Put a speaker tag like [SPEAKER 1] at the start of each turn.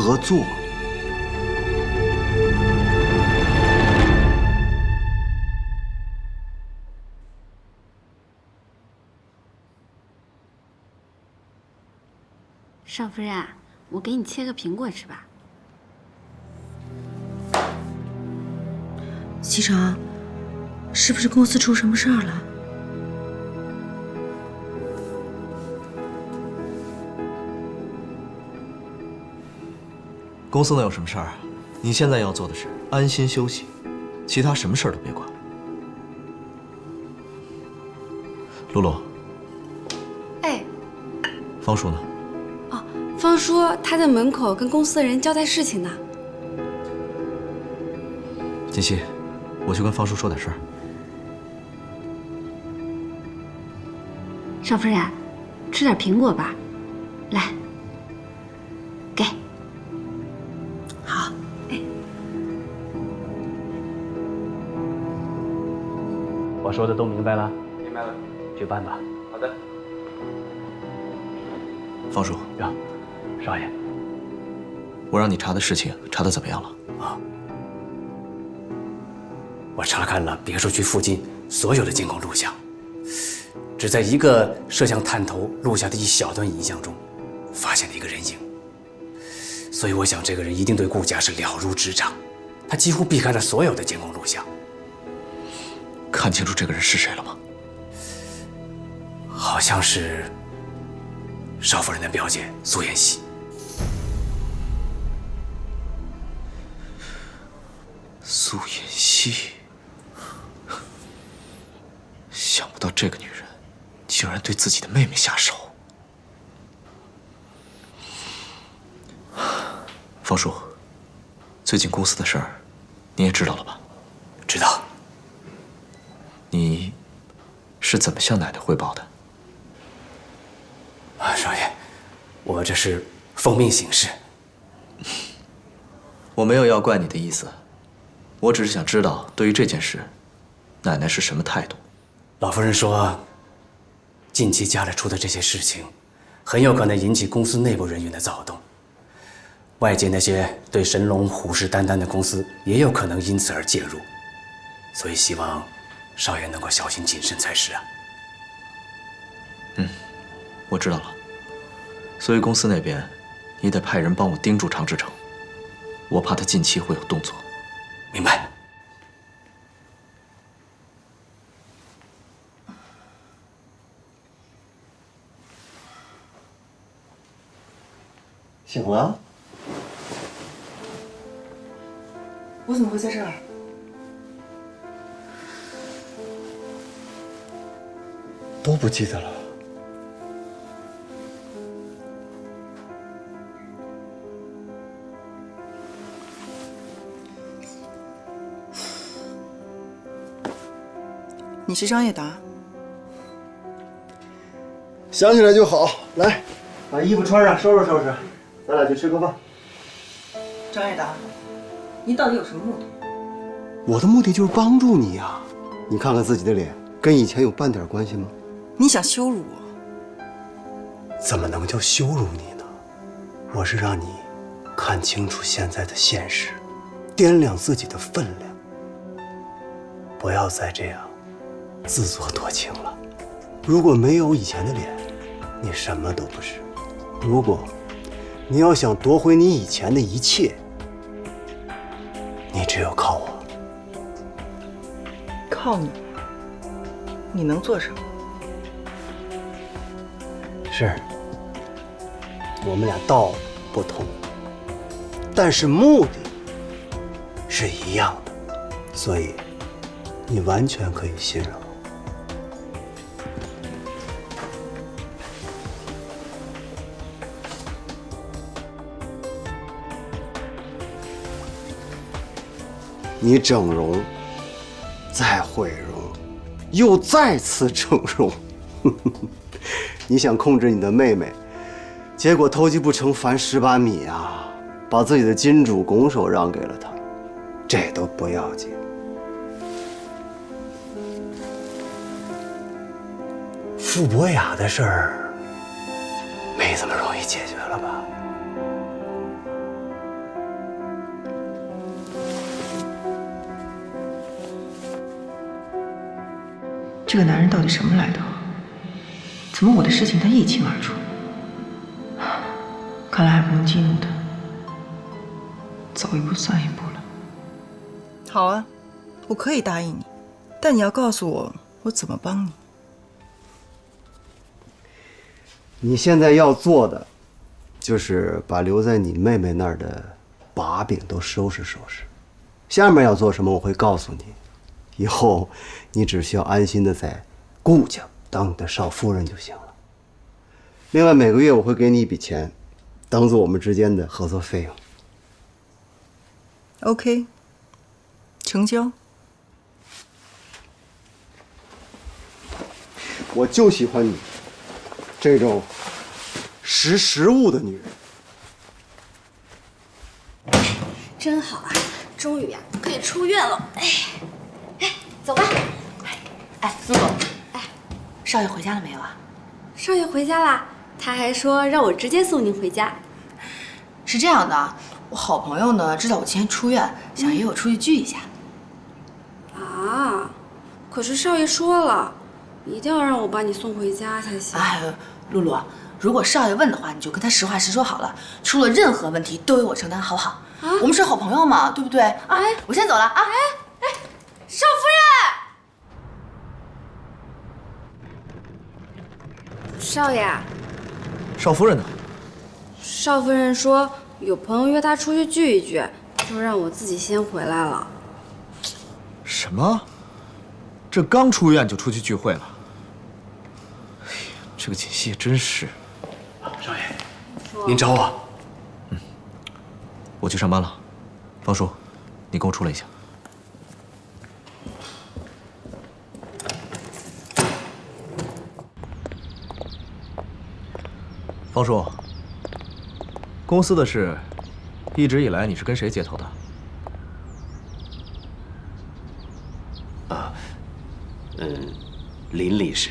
[SPEAKER 1] 合作。
[SPEAKER 2] 少夫人，我给你切个苹果吃吧。
[SPEAKER 3] 西城，是不是公司出什么事儿了？
[SPEAKER 4] 公司能有什么事儿啊？你现在要做的是安心休息，其他什么事儿都别管。露露，
[SPEAKER 2] 哎，
[SPEAKER 4] 方叔呢？
[SPEAKER 2] 哦，方叔他在门口跟公司的人交代事情呢。
[SPEAKER 4] 锦溪，我去跟方叔说点事儿。
[SPEAKER 2] 少夫人，吃点苹果吧，来，给。
[SPEAKER 3] 好，
[SPEAKER 5] 我说的都明白了？
[SPEAKER 6] 明白了，
[SPEAKER 5] 去办吧。
[SPEAKER 6] 好的。
[SPEAKER 4] 方叔，
[SPEAKER 5] 呀，少爷，
[SPEAKER 4] 我让你查的事情查得怎么样了？
[SPEAKER 5] 啊，我查看了别墅区附近所有的监控录像，只在一个摄像探头录下的一小段影像中，发现了一个人影。所以我想，这个人一定对顾家是了如指掌，他几乎避开了所有的监控录像。
[SPEAKER 4] 看清楚这个人是谁了吗？
[SPEAKER 5] 好像是少夫人的表姐苏妍希。
[SPEAKER 4] 苏妍希，想不到这个女人竟然对自己的妹妹下手。方叔，最近公司的事儿，你也知道了吧？
[SPEAKER 5] 知道。
[SPEAKER 4] 你是怎么向奶奶汇报的？
[SPEAKER 5] 啊，少爷，我这是奉命行事。
[SPEAKER 4] 我没有要怪你的意思，我只是想知道对于这件事，奶奶是什么态度。
[SPEAKER 5] 老夫人说，近期家里出的这些事情，很有可能引起公司内部人员的躁动，外界那些对神龙虎视眈眈的公司也有可能因此而介入，所以希望少爷能够小心谨慎才是啊。
[SPEAKER 4] 我知道了，所以公司那边，你得派人帮我盯住常志成，我怕他近期会有动作。
[SPEAKER 5] 明白。
[SPEAKER 1] 醒了？
[SPEAKER 3] 我怎么会在这儿？
[SPEAKER 1] 都不记得了。
[SPEAKER 3] 你是张叶达？
[SPEAKER 1] 想起来就好。来，把衣服穿上，收拾收拾，咱俩去吃个饭。
[SPEAKER 3] 张叶达，你到底有什么目的？
[SPEAKER 1] 我的目的就是帮助你呀。你看看自己的脸，跟以前有半点关系吗？
[SPEAKER 3] 你想羞辱我？
[SPEAKER 1] 怎么能叫羞辱你呢？我是让你看清楚现在的现实，掂量自己的分量，不要再这样自作多情了。如果没有以前的脸，你什么都不是。如果你要想夺回你以前的一切，你只有靠我。
[SPEAKER 3] 靠你？你能做什么？
[SPEAKER 1] 是，我们俩道不同，但是目的是一样的，所以你完全可以信任我。你整容，再毁容，又再次整容，你想控制你的妹妹，结果偷鸡不成反蚀把米啊，把自己的金主拱手让给了她，这都不要紧。傅博雅的事儿没这么容易解决了吧？
[SPEAKER 6] 这个男人到底什么来头？怎么我的事情他一清二楚？看来还不能激怒他，走一步算一步了。
[SPEAKER 3] 好啊，我可以答应你，但你要告诉我，我怎么帮你。
[SPEAKER 1] 你现在要做的，就是把留在你妹妹那儿的把柄都收拾收拾。下面要做什么，我会告诉你。以后你只需要安心的在顾家当你的少夫人就行了。另外，每个月我会给你一笔钱，当做我们之间的合作费用。
[SPEAKER 3] OK， 成交。
[SPEAKER 1] 我就喜欢你这种识时务的女人。
[SPEAKER 2] 真好啊，终于呀可以出院了。哎，走吧。
[SPEAKER 7] 哎，露露，哎，少爷回家了没有啊？
[SPEAKER 2] 少爷回家啦，他还说让我直接送您回家。
[SPEAKER 7] 是这样的，我好朋友呢知道我今天出院，想约我出去聚一下。
[SPEAKER 2] 啊，可是少爷说了，一定要让我把你送回家才行。
[SPEAKER 7] 哎，露露，如果少爷问的话，你就跟他实话实说好了，出了任何问题都由我承担，好不好？啊，我们是好朋友嘛，对不对？啊，我先走了啊。
[SPEAKER 2] 少夫人。少爷，
[SPEAKER 4] 少夫人呢？
[SPEAKER 2] 少夫人说有朋友约她出去聚一聚，就让我自己先回来了。
[SPEAKER 4] 什么？这刚出院就出去聚会了？哎呀，这个锦溪也真是。
[SPEAKER 5] 少爷，您找我？
[SPEAKER 4] 我去上班了。方叔，你跟我出来一下。方叔，公司的事，一直以来你是跟谁接头的？
[SPEAKER 5] 林理事。